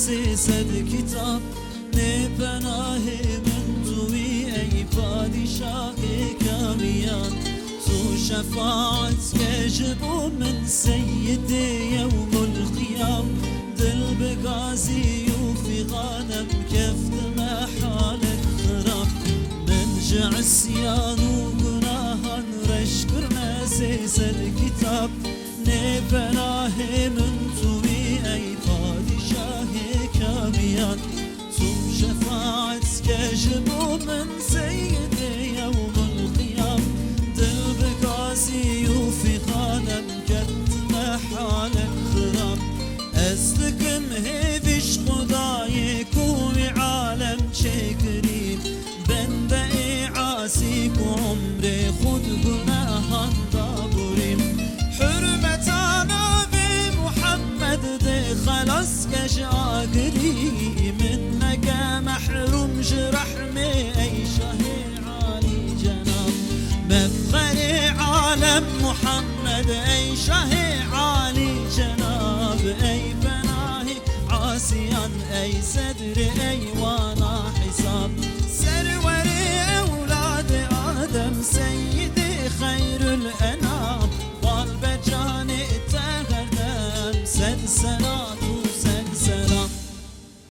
سد كتاب نبناه من توي أي بادشاه كاميان تو شفاعت يجب من سيدي يوم القيام دل بغازي وفي غانم كفت محالك خراب من جعسيان وقناهن رشكرنا سد كتاب نبناه من توي أي بادشاه كاميان تو شفاعت يجب من سيدي يوم القيام دل بقاسي وفي غانم كت محالك خراب أسلكم هيفش خدايك وعالم شكرين بن بقي عاسيك وعمري خد قناهن دابورين حرمتانا بمحمد دي خلاص كشاقري منك محروم جرحمي أي شهي عالي جناب مفخري عالم محمد أي شهي عالي جناب أي بناهي عاسيا أي صدر أي وانا حساب سروري أولاد آدم سيدي خير الأنام والبجاني تغنم سد صلاة